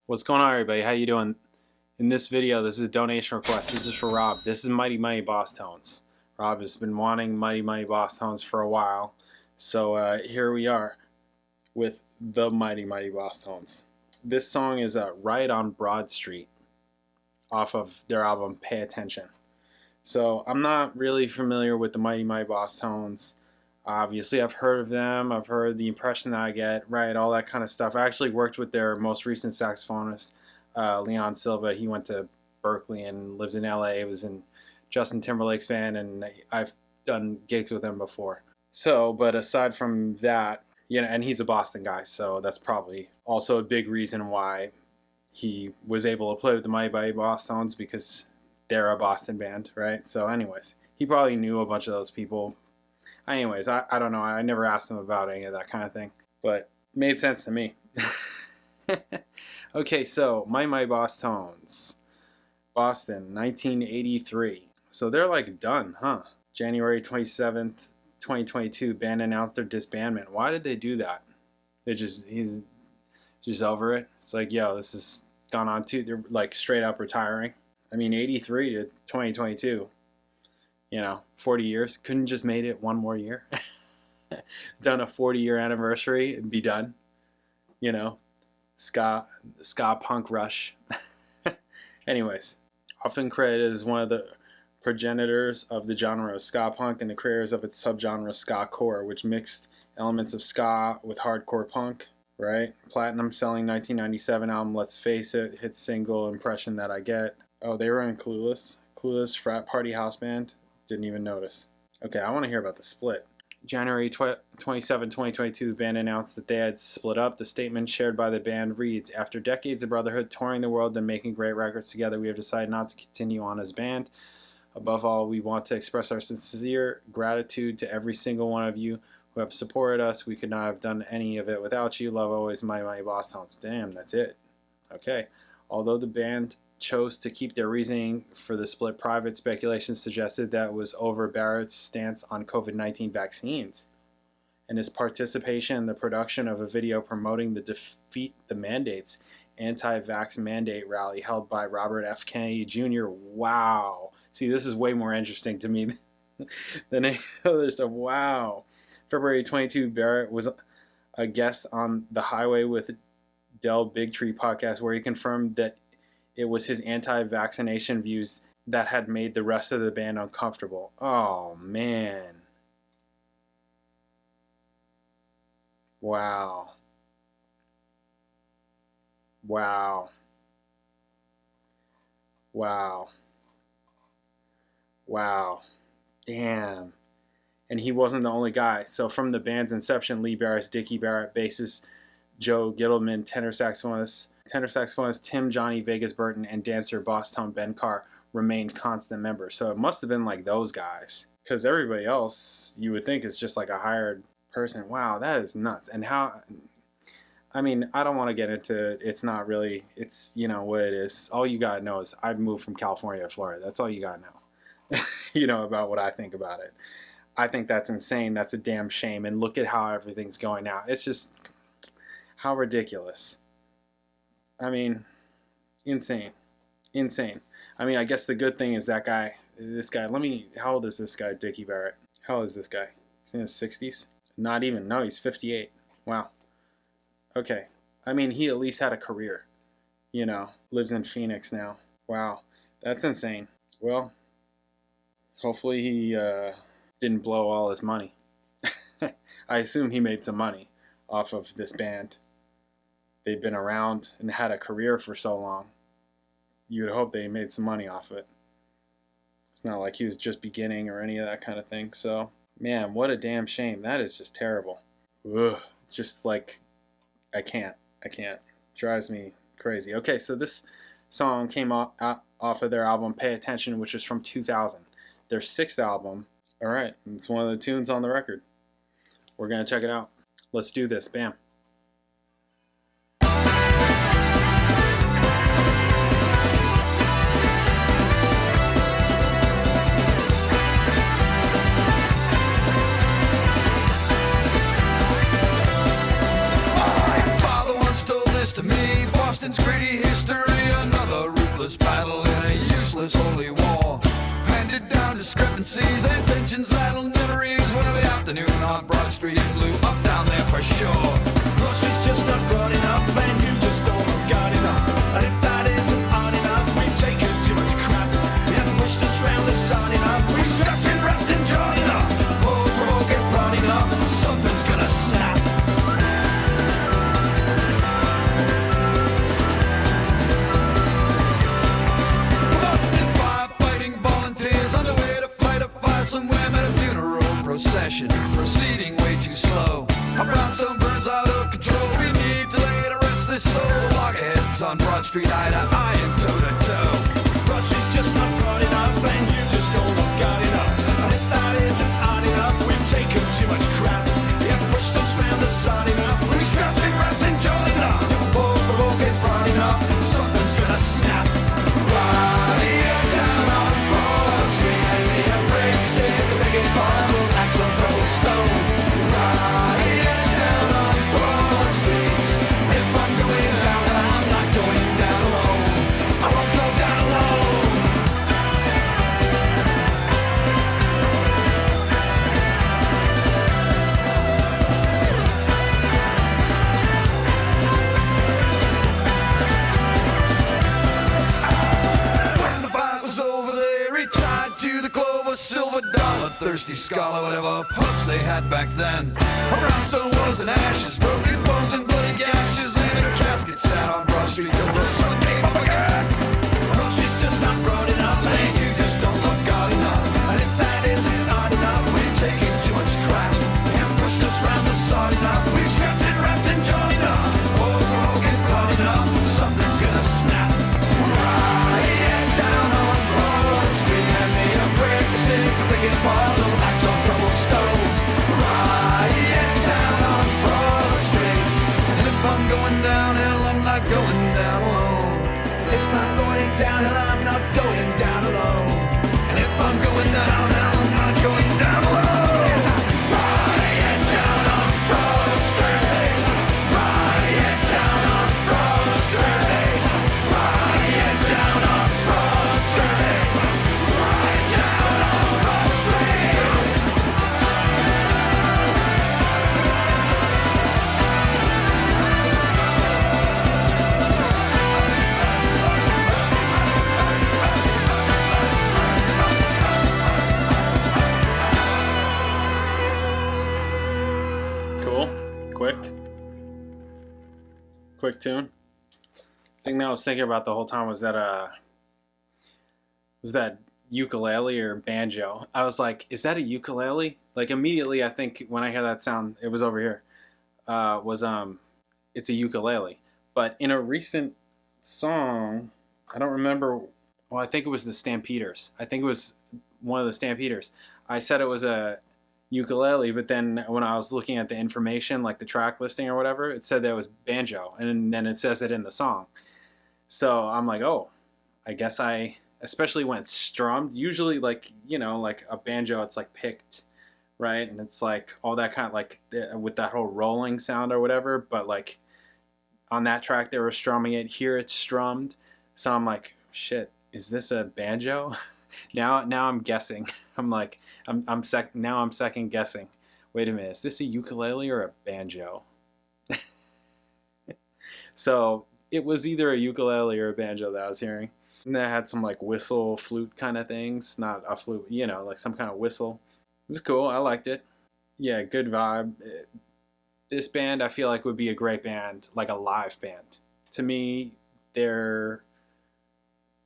What's going on, everybody? How you doing? In this video, this is a donation request. This is for Rob. This is Mighty Mighty Boss Tones. Rob has been wanting Mighty Mighty Boss Tones for a while, so here we are with the Mighty Mighty Boss Tones. This song is Riot on Broad Street off of their album Pay Attention. So I'm not really familiar with the Mighty Mighty Boss Tones. Obviously, I've heard of them. I've heard the impression that I get, right, all that kind of stuff. I actually worked with their most recent saxophonist, Leon Silva. He went to Berkeley and lived in LA. He was in Justin Timberlake's band, and I've done gigs with him before. So, but aside from that, you know, and he's a Boston guy, so that's probably also a big reason why he was able to play with the Mighty Mighty Boss Tones, because they're a Boston band, right? So anyways, he probably knew a bunch of those people. Anyways, I don't know. I never asked him about any of that kind of thing, but it made sense to me. Okay, so Mighty Mighty Boss Tones, Boston, 1983. So they're like done, huh? January 27th, 2022, band announced their disbandment. Why did they do that? He's just over it. It's like, yo, this has gone on too. They're like straight up retiring. I mean, 83 to 2022. You know, 40 years. Couldn't just made it one more year. Done a 40-year anniversary and be done. You know, ska punk rush. Anyways, often credited as one of the progenitors of the genre of ska punk and the creators of its subgenre ska core, which mixed elements of ska with hardcore punk. Right? Platinum selling 1997 album Let's Face It, hit single Impression That I Get. Oh, they were in Clueless. Clueless frat party house band. Didn't even notice. Okay, I want to hear about the split. January 27, 2022, the band announced that they had split up. The statement shared by the band reads, "After decades of brotherhood, touring the world and making great records together, we have decided not to continue on as a band. Above all, we want to express our sincere gratitude to every single one of you who have supported us. We could not have done any of it without you. Love always, Mighty Mighty Boss Tones." Damn, that's it. Okay. Although the band chose to keep their reasoning for the split private, speculation suggested that it was over Barrett's stance on COVID-19 vaccines and his participation in the production of a video promoting the Defeat the Mandates anti-vax mandate rally held by Robert F. Kennedy Jr. Wow. See, this is way more interesting to me than any other stuff. Wow. February 22, Barrett was a guest on the Highway with Del Bigtree podcast, where he confirmed that it was his anti-vaccination views that had made the rest of the band uncomfortable. Oh, man. Wow. Wow. Wow. Wow. Damn. And he wasn't the only guy. So from the band's inception, Lee Barrett's Dickey Betts, bassist Joe Gittleman, tenor saxophonist Tim Johnny Vegas Burton, and dancer Boss Tone Ben Carr remained constant members. So it must have been like those guys, because everybody else you would think is just like a hired person. Wow, that is nuts. And how, I mean, I don't want to get into, it's not really, it's, you know, what it is. All you gotta know is I've moved from California to Florida. That's all you gotta know, you know, about what I think about it. I think that's insane. That's a damn shame. And look at how everything's going now. It's just, how ridiculous. I mean, insane. Insane. I mean, I guess the good thing is this guy, how old is this guy, Dickey Barrett? How old is this guy? He's in his 60s? Not even, no, he's 58. Wow. Okay. I mean, he at least had a career, you know, lives in Phoenix now. Wow. That's insane. Well, hopefully he didn't blow all his money. I assume he made some money off of this band. They've been around and had a career for so long. You would hope they made some money off it. It's not like he was just beginning or any of that kind of thing. So, man, what a damn shame. That is just terrible. Ugh. Just like, I can't. Drives me crazy. Okay, so this song came off of their album Pay Attention, which is from 2000. Their 6th album. All right, it's one of the tunes on the record. We're going to check it out. Let's do this. Bam. To me, Boston's gritty seas and tensions that'll never ease. When the afternoon on Broad Street it blew up down there for sure. Groceries just not broad enough, and you just don't have got enough. And if that isn't odd enough, we've taken too much crap. We haven't pushed us round the sun enough. We strapped and wrapped and drawn enough. Oh, broke it broad enough, something's gonna snap. Boston firefighting volunteers on their way to fight a fire somewhere. Met a funeral procession proceeding way too slow. Our brownstone burns out of control. We need to lay to rest this soul. Loggerheads on Broad Street, eye to eye and toe to toe. Broad Street's just not broad enough, and you just don't look got enough. And if that isn't odd enough, we've taken too much crap. We haven't pushed us round the sun enough. We strapped and wrapped and jawed enough. Both broke it broad enough, something's gonna snap. Riot down on Broad Street, and me a break stick, a big bottle, axe on cobblestone. Riot down on Broad Street. If I'm going down, I'm not going down alone. I won't go down alone. When the fight was over, they retied to the Clover, silver dollar, thirsty scholar, whatever pubs they had back then. A brownstone was in ashes, broken bones and bloody gashes, and a casket sat on Broad Street till the sun came up again. Broad Street's just not broad enough, and you just don't love God enough. And if that isn't odd enough, we've taken too much crap. We haven't pushed us round the sun enough. We've strapped and wrapped and jawed enough. Oh, broken broad enough, something's gonna snap. Riot down on Broad Street, and me a break a stick, a big bottle, axe on cobblestone. Riot down on Broad Street. And if I'm going downhill, I'm not going down alone. If I'm going downhill, I'm not going down alone. And if I'm going downhill, I'm not going down alone. Riot down on Broad Street. Riot down on Broad Street. Riot down on Broad Street. Riot down on Broad Street. Cool. Quick tune. Thing that I was thinking about the whole time was that ukulele or banjo. I was like, is that a ukulele? Like immediately I think when I hear that sound, it was over here. It's a ukulele. But in a recent song, I don't remember, well, I think it was the Stampeders. I think it was one of the Stampeders. I said it was a ukulele, but then when I was looking at the information, like the track listing or whatever, it said that it was banjo, and then it says it in the song. So I'm like, oh, I guess especially when it's strummed, usually like, you know, like a banjo, it's like picked, right? And it's like all that kind of like with that whole rolling sound or whatever, but like on that track they were strumming it, here it's strummed. So I'm like, shit, is this a banjo? Now I'm guessing. I'm like, I'm second guessing. Wait a minute, is this a ukulele or a banjo? So it was either a ukulele or a banjo that I was hearing. And that had some like whistle, flute kind of things. Not a flute, you know, like some kind of whistle. It was cool. I liked it. Yeah, good vibe. This band I feel like would be a great band, like a live band. To me, their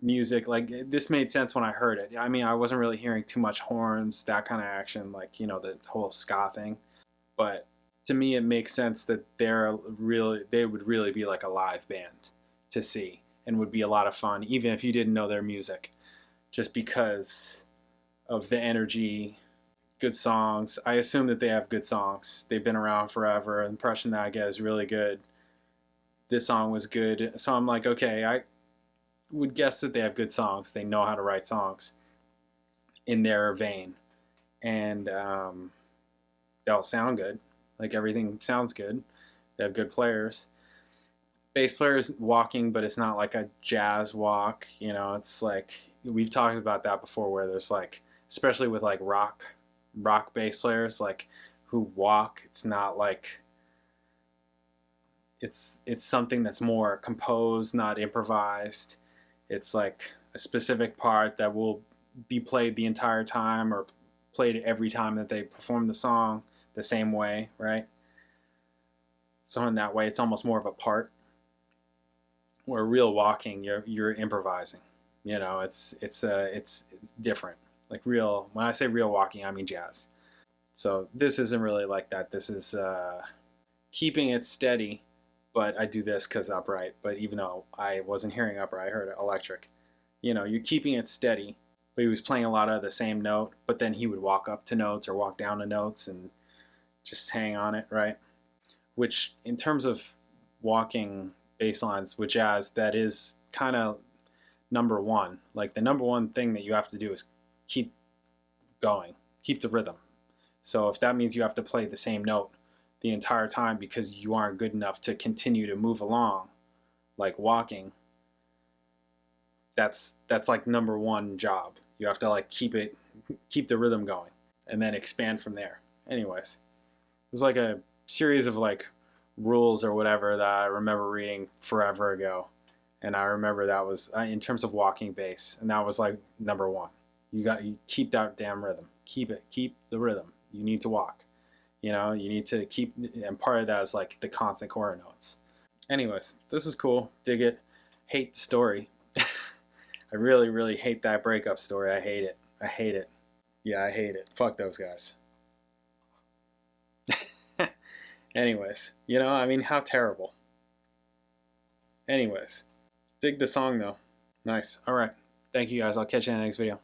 music, like this made sense when I heard it. I mean, I wasn't really hearing too much horns, that kind of action, like, you know, the whole ska thing. But to me, it makes sense that they would really be like a live band to see, and would be a lot of fun, even if you didn't know their music, just because of the energy, good songs. I assume that they have good songs. They've been around forever. The impression that I get is really good. This song was good. So I'm like, okay, I would guess that they have good songs. They know how to write songs in their vein. And they'll sound good. Like everything sounds good. They have good players. Bass player's walking, but it's not like a jazz walk. You know, it's like, we've talked about that before, where there's like especially with like rock bass players, like who walk. It's not like it's something that's more composed, not improvised. It's like a specific part that will be played the entire time, or played every time that they perform the song the same way, right? So in that way, it's almost more of a part. Where real walking, you're improvising. You know, it's different. Like real, when I say real walking, I mean jazz. So this isn't really like that. This is keeping it steady, but I do this because upright. But even though I wasn't hearing upright, I heard electric. You know, you're keeping it steady, but he was playing a lot of the same note, but then he would walk up to notes or walk down to notes and just hang on it, right? Which, in terms of walking bass lines with jazz, that is kind of number one. Like the number one thing that you have to do is keep going, keep the rhythm. So if that means you have to play the same note the entire time because you aren't good enough to continue to move along, like walking, that's like number one job. You have to like keep the rhythm going and then expand from there. Anyways, it was like a series of like rules or whatever that I remember reading forever ago. And I remember that was in terms of walking bass, and that was like number one. You keep that damn rhythm. Keep the rhythm. You need to walk. You know, you need to keep, and part of that is like the constant quarter notes. Anyways, this is cool. Dig it. Hate the story. I really, really hate that breakup story. I hate it. I hate it. Yeah, I hate it. Fuck those guys. Anyways, you know, I mean, how terrible. Anyways, dig the song though. Nice. All right. Thank you guys. I'll catch you in the next video.